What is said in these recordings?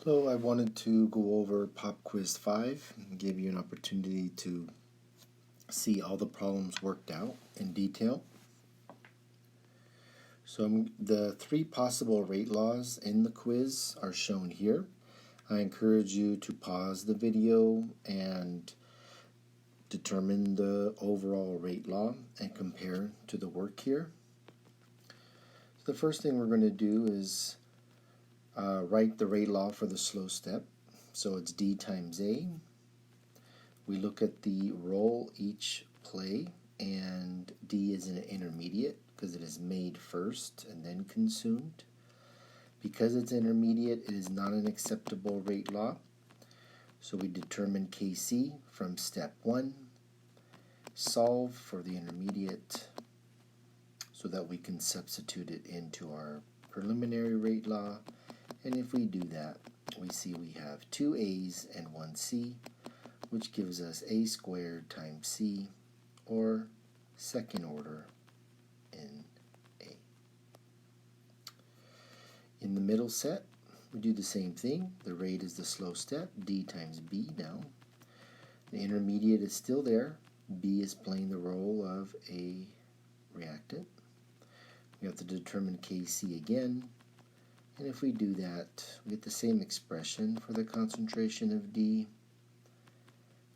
Hello, I wanted to go over Pop Quiz 5 and give you an opportunity to see all the problems worked out in detail. So the three possible rate laws in the quiz are shown here. I encourage you to pause the video and determine the overall rate law and compare to the work here. So the first thing we're going to do is write the rate law for the slow step. So it's D times A. We look at the role each play, and D is an intermediate because it is made first and then consumed. Because it's intermediate, it is not an acceptable rate law. So we determine KC from step 1, solve for the intermediate so that we can substitute it into our preliminary rate law. And if we do that, we see we have 2 A's and 1 C, which gives us A squared times C, or second order in A. In the middle set, we do the same thing. The rate is the slow step, D times B now. The intermediate is still there. B is playing the role of a reactant. We have to determine Kc again. And if we do that, we get the same expression for the concentration of D.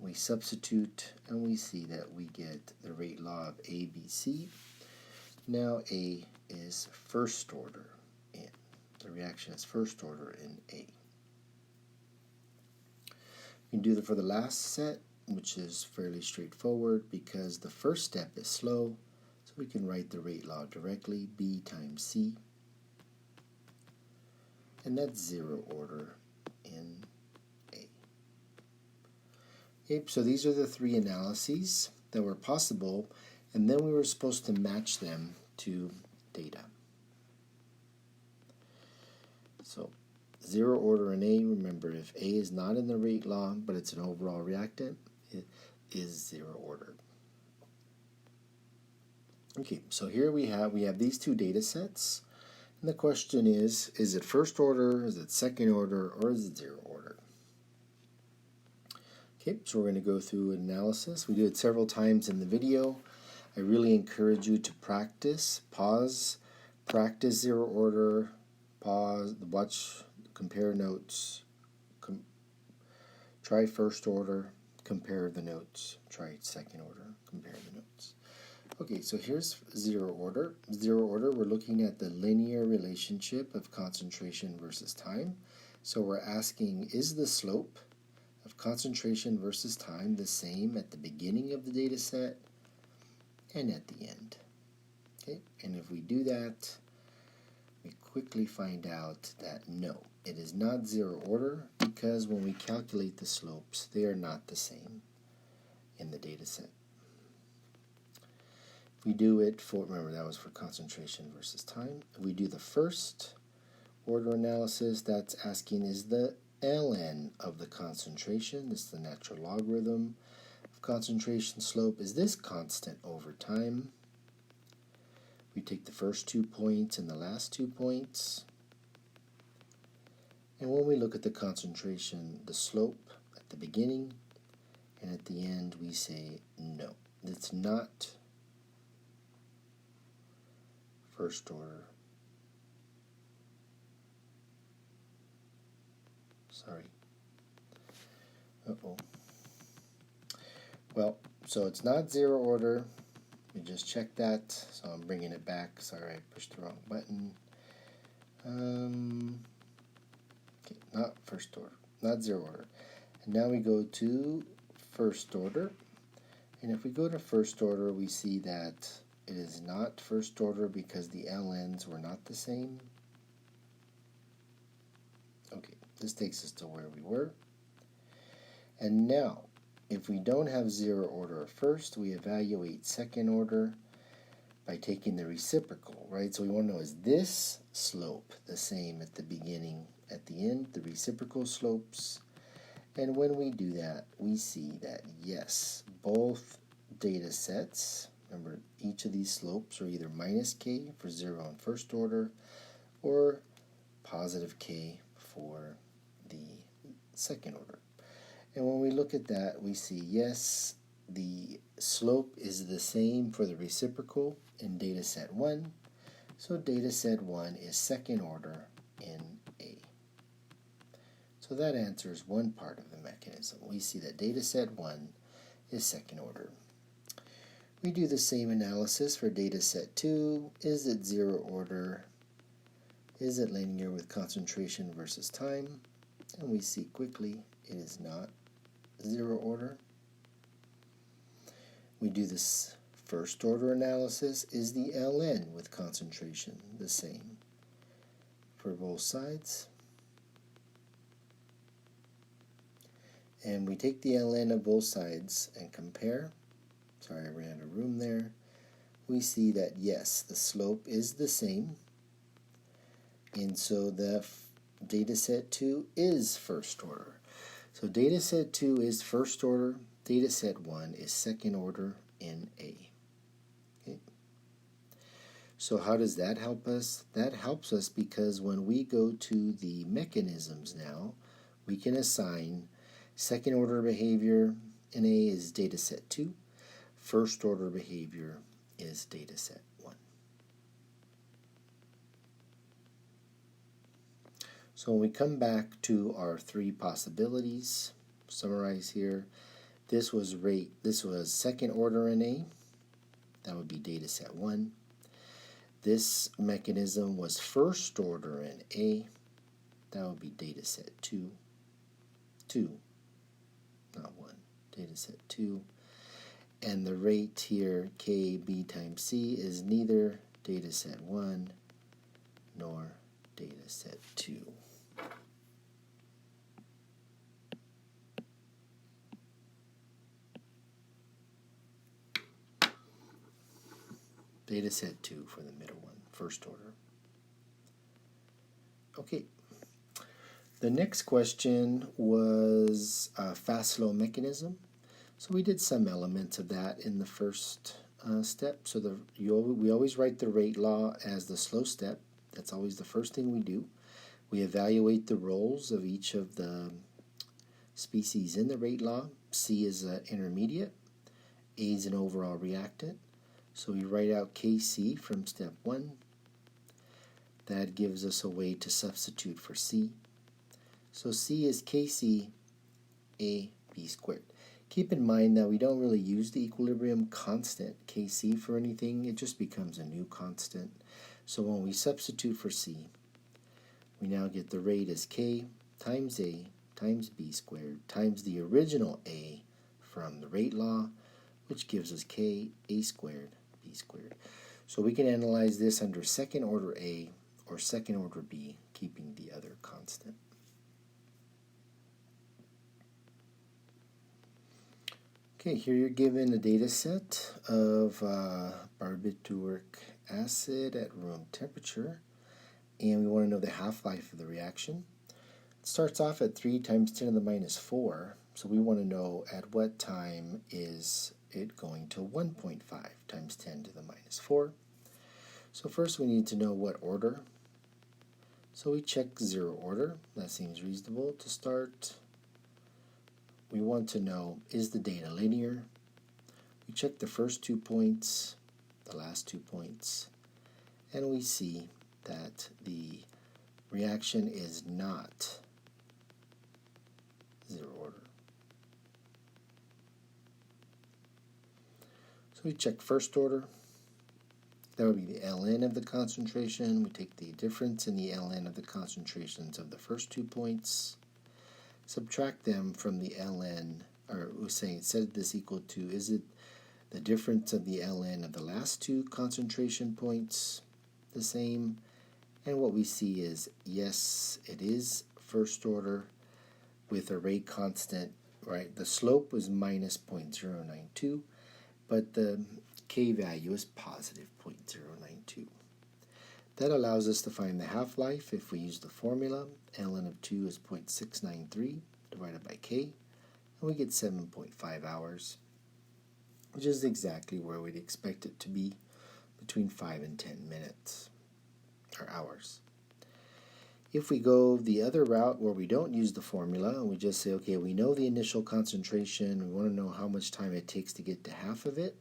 We substitute, and we see that we get the rate law of ABC. Now A is first order in. The reaction is first order in A. We can do that for the last set, which is fairly straightforward because the first step is slow, so we can write the rate law directly, B times C. And that's zero order in A. Okay, so these are the three analyses that were possible, and then we were supposed to match them to data. So zero order in A, remember if A is not in the rate law but it's an overall reactant, it is zero order. Okay, so here we have these two data sets. And the question is it first order, is it second order, or is it zero order? Okay, so we're going to go through an analysis. We do it several times in the video. I really encourage you to practice, pause, practice zero order, pause, watch, compare notes, try first order, compare the notes, try second order, compare the notes. Okay, so here's zero order. Zero order, we're looking at the linear relationship of concentration versus time. So we're asking, is the slope of concentration versus time the same at the beginning of the data set and at the end? Okay, and if we do that, we quickly find out that no, it is not zero order because when we calculate the slopes, they are not the same in the data set. If we do it for, remember that was for concentration versus time. If we do the first order analysis, that's asking is the ln of the concentration, this is the natural logarithm of concentration slope, is this constant over time? We take the first 2 points and the last 2 points. And when we look at the concentration, the slope at the beginning and at the end, we say no, it's not first order. Sorry. Well, so it's not zero order. We just checked that, so I'm bringing it back. Sorry, I pushed the wrong button. Okay, not first order, not zero order. And now we go to first order. And if we go to first order, we see that it is not first order because the ln's were not the same. Okay, this takes us to where we were. And now, if we don't have zero order at first, we evaluate second order by taking the reciprocal, right? So we want to know, is this slope the same at the beginning, at the end, the reciprocal slopes? And when we do that, we see that yes, both data sets, remember each of these slopes are either minus k for zero in first order or positive k for the second order. And when we look at that, we see, yes, the slope is the same for the reciprocal in data set 1. So data set 1 is second order in A. So that answers one part of the mechanism. We see that data set 1 is second order. We do the same analysis for data set 2. Is it zero order? Is it linear with concentration versus time? And we see quickly it is not zero order. We do this first order analysis. Is the ln with concentration the same for both sides? And we take the ln of both sides and compare. Sorry, I ran out of room there. We see that yes, the slope is the same. And so the data set 2 is first order. So data set 2 is first order. Data set 1 is second order in A. Okay. So how does that help us? That helps us because when we go to the mechanisms now, we can assign second order behavior in A is data set 2. First order behavior is data set 1. So when we come back to our three possibilities, summarize here, this was second order in A. That would be data set 1. This mechanism was first order in A. That would be data set 2. 2, not 1. Data set 2. And the rate here, KB times C, is neither data set 1 nor data set 2. Data set 2 for the middle one, first order. Okay. The next question was a fast slow mechanism. So we did some elements of that in the first step. So we always write the rate law as the slow step. That's always the first thing we do. We evaluate the roles of each of the species in the rate law. C is an intermediate. A is an overall reactant. So we write out Kc from step 1. That gives us a way to substitute for C. So C is Kc A B squared. Keep in mind that we don't really use the equilibrium constant Kc for anything. It just becomes a new constant. So when we substitute for C, we now get the rate as K times A times B squared times the original A from the rate law, which gives us K A squared B squared. So we can analyze this under second order A or second order B, keeping the other constant. Okay, here you're given a data set of barbituric acid at room temperature, and we want to know the half-life of the reaction. It starts off at 3 times 10 to the minus 4, so we want to know at what time is it going to 1.5 times 10 to the minus 4. So first we need to know what order. So we check zero order. That seems reasonable to start. We want to know, is the data linear? We check the first 2 points, the last 2 points, and we see that the reaction is not zero order. So we check first order. That would be the ln of the concentration. We take the difference in the ln of the concentrations of the first 2 points, subtract them from the ln, or we're saying set this equal to, is it the difference of the ln of the last 2 concentration points the same? And what we see is, yes, it is first order with a rate constant, right? The slope was minus 0.092, but the K value is positive 0.092. That allows us to find the half-life if we use the formula. ln of 2 is 0.693 divided by K, and we get 7.5 hours, which is exactly where we'd expect it to be, between 5 and 10 minutes, or hours. If we go the other route where we don't use the formula and we just say, okay, we know the initial concentration, we want to know how much time it takes to get to half of it.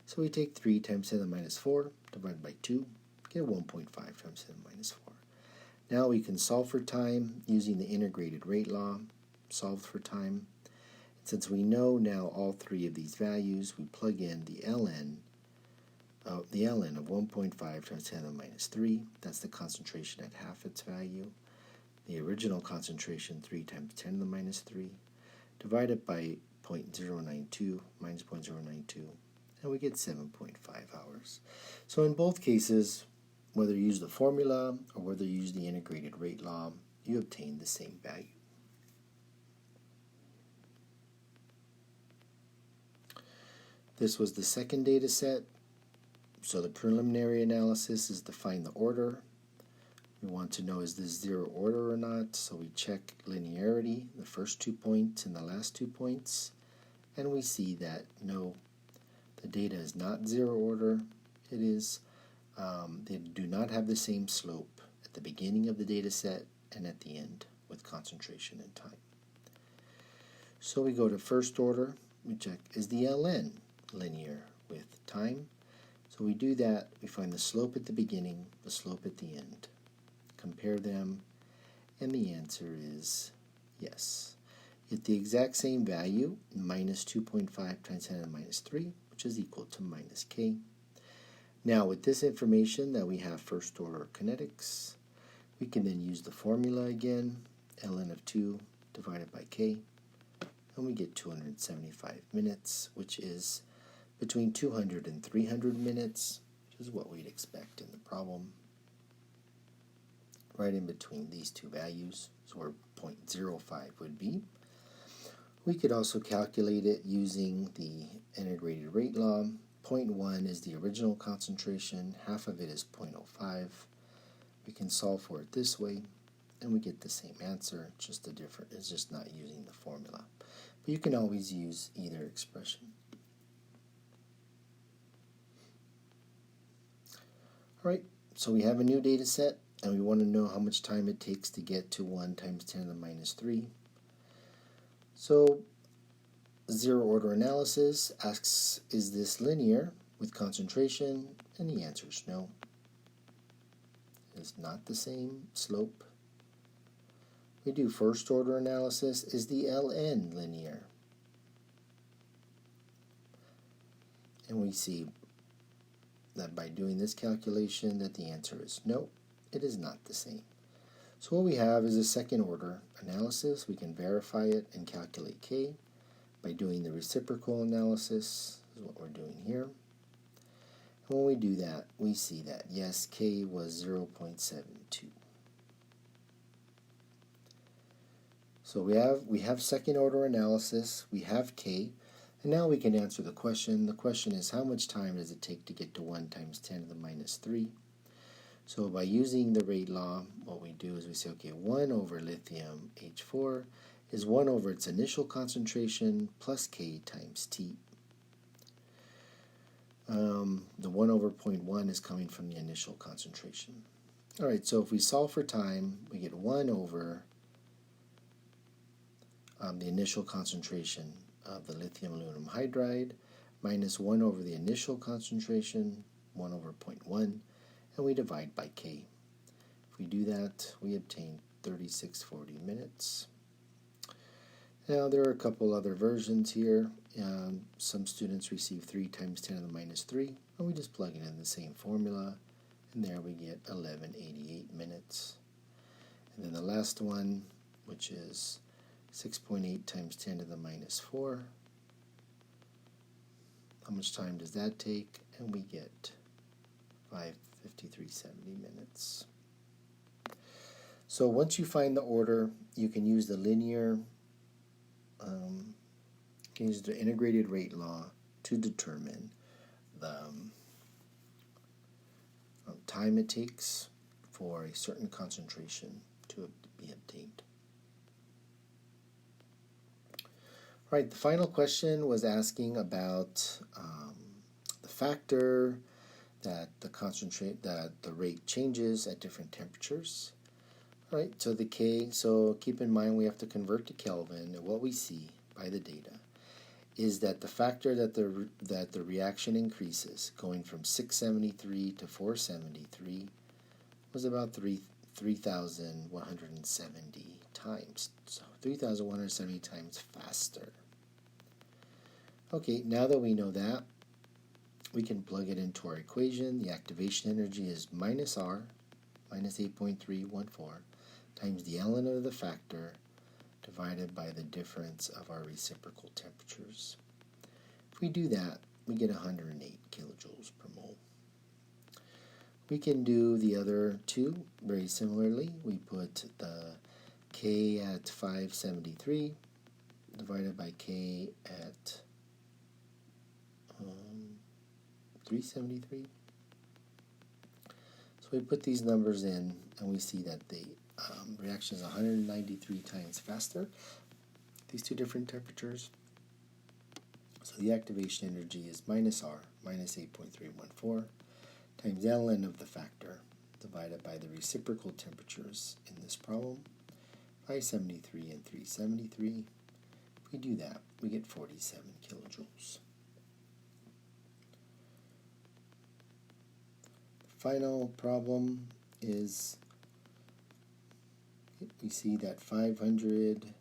So we take 3 times 10 to the minus 4 divided by 2, get 1.5 times 10 to the minus 4. Now we can solve for time using the integrated rate law. Solve for time. Since we know now all three of these values, we plug in the ln of 1.5 times 10 to the minus 3. That's the concentration at half its value. The original concentration, 3 times 10 to the minus 3, divided by 0.092 minus 0.092, and we get 7.5 hours. So in both cases, whether you use the formula or whether you use the integrated rate law, you obtain the same value. This was the second data set. So the preliminary analysis is to find the order. We want to know, is this zero order or not? So we check linearity, the first 2 points and the last 2 points, and we see that no, the data is not zero order. It is, they do not have the same slope at the beginning of the data set and at the end with concentration and time. So we go to first order, we check, is the ln linear with time? So we do that, we find the slope at the beginning, the slope at the end. Compare them, and the answer is yes. At the exact same value, minus 2.5 times 10 to the minus 3, which is equal to minus k. Now with this information that we have first order kinetics, we can then use the formula again, ln of 2 divided by k, and we get 275 minutes, which is between 200 and 300 minutes, which is what we'd expect in the problem. Right in between these two values is where 0.05 would be. We could also calculate it using the integrated rate law. 0.1 is the original concentration, half of it is 0.05. We can solve for it this way, and we get the same answer, it's just not using the formula. But you can always use either expression. Alright, so we have a new data set, and we want to know how much time it takes to get to 1 times 10 to the minus 3. So, zero order analysis asks, is this linear with concentration? And the answer is no. It is not the same slope. We do first order analysis, is the ln linear? And we see that by doing this calculation that the answer is no, it is not the same. So what we have is a second order analysis. We can verify it and calculate k by doing the reciprocal analysis, is what we're doing here. And when we do that, we see that yes, k was 0.72. So we have second order analysis, we have k, and now we can answer the question. The question is, how much time does it take to get to 1 times 10 to the minus 3? So by using the rate law, what we do is we say, okay, 1 over lithium H4 is 1 over its initial concentration plus K times T. The 1 over 0.1 is coming from the initial concentration. All right, so if we solve for time, we get 1 over the initial concentration of the lithium aluminum hydride minus 1 over the initial concentration, 1 over 0.1, and we divide by k. If we do that, we obtain 3640 minutes. Now there are a couple other versions here. Some students receive 3 times 10 to the minus 3, and we just plug it in the same formula, and there we get 1188 minutes. And then the last one, which is 6.8 times 10 to the minus 4. How much time does that take? And we get 5:53:70 minutes. So once you find the order, you can use the linear, you can use the integrated rate law to determine the time it takes for a certain concentration to be obtained. Right, the final question was asking about the factor that the rate changes at different temperatures. All right, so the K, so keep in mind we have to convert to Kelvin, and what we see by the data is that the factor that the reaction increases, going from 673 to 473, was about 3,170 times. So 3,170 times faster. Okay, now that we know that, we can plug it into our equation. The activation energy is minus R, minus 8.314, times the ln of the factor divided by the difference of our reciprocal temperatures. If we do that, we get 108 kilojoules per mole. We can do the other two very similarly. We put the K at 573 divided by K at 373. So we put these numbers in and we see that the reaction is 193 times faster, these two different temperatures. So the activation energy is minus R, minus 8.314, times ln of the factor divided by the reciprocal temperatures in this problem, 573 and 373. If we do that, we get 47 kilojoules. The final problem is, we see that 500,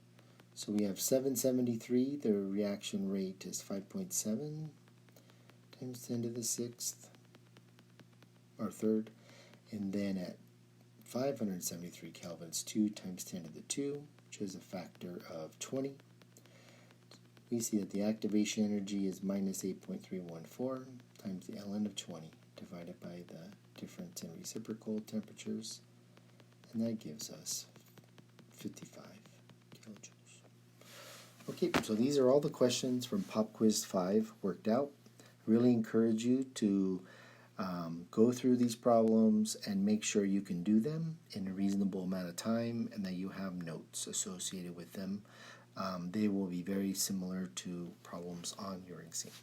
so we have 773, the reaction rate is 5.7 times 10 to the 6th, or third, and then at 573 Kelvin, it's 2 times 10 to the 2, which is a factor of 20. We see that the activation energy is minus 8.314 times the ln of 20 divided by the difference in reciprocal temperatures, and that gives us 55 kilojoules. Okay, so these are all the questions from Pop Quiz 5 worked out. Really encourage you to go through these problems and make sure you can do them in a reasonable amount of time and that you have notes associated with them. They will be very similar to problems on your exam.